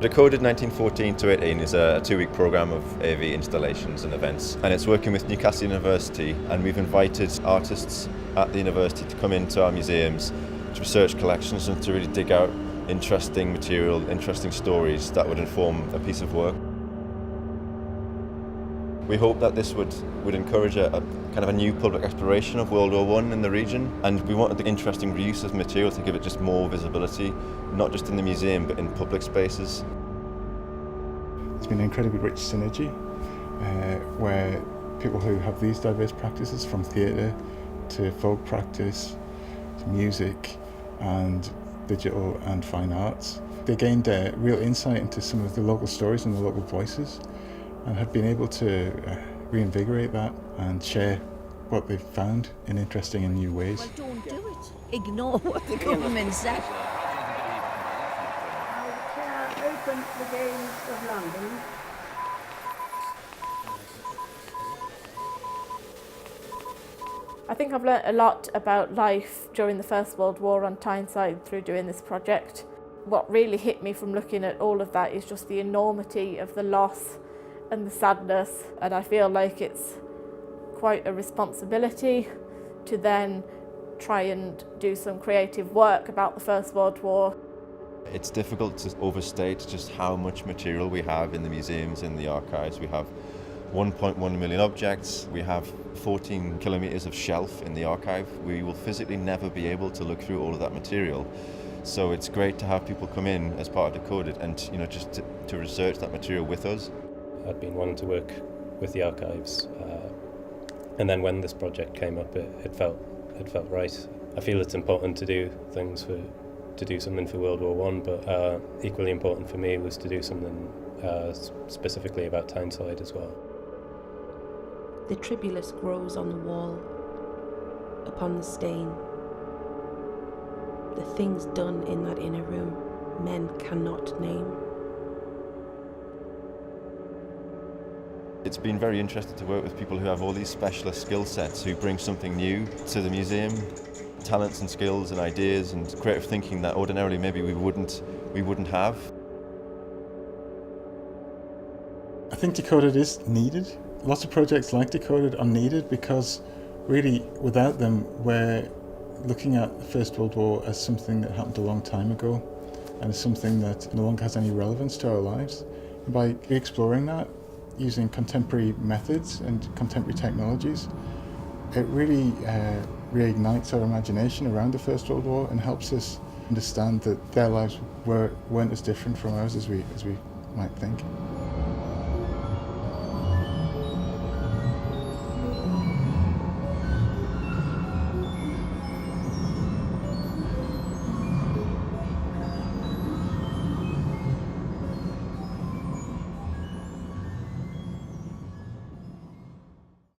Decoded 1914 to 18 is a 2-week programme of AV installations and events, and it's working with Newcastle University, and we've invited artists at the university to come into our museums to research collections and to really dig out interesting material, interesting stories that would inform a piece of work. We hope that this would encourage a kind of a new public exploration of World War I in the region, and we wanted the interesting reuse of material to give it just more visibility, not just in the museum but in public spaces. It's been an incredibly rich synergy where people who have these diverse practices, from theatre to folk practice to music and digital and fine arts, they gained a real insight into some of the local stories and the local voices, and have been able to reinvigorate that and share what they've found in interesting and new ways. Well, don't do it. Ignore what the government said. I open the gates of London. I think I've learnt a lot about life during the First World War on Tyneside through doing this project. What really hit me from looking at all of that is just the enormity of the loss and the sadness, and I feel like it's quite a responsibility to then try and do some creative work about the First World War. It's difficult to overstate just how much material we have in the museums, in the archives. We have 1.1 million objects, we have 14 kilometres of shelf in the archive. We will physically never be able to look through all of that material. So it's great to have people come in as part of Decoded and just to research that material with us. I'd been wanting to work with the archives, and then when this project came up, it felt right. I feel it's important to do things to do something for World War I, but equally important for me was to do something specifically about Tyneside as well. The tribulus grows on the wall, upon the stain. The things done in that inner room, men cannot name. It's been very interesting to work with people who have all these specialist skill sets, who bring something new to the museum, talents and skills and ideas and creative thinking that ordinarily maybe we wouldn't have. I think Decoded is needed. Lots of projects like Decoded are needed because really without them we're looking at the First World War as something that happened a long time ago and as something that no longer has any relevance to our lives. And by exploring that, using contemporary methods and contemporary technologies, it really reignites our imagination around the First World War and helps us understand that their lives weren't as different from ours as we might think.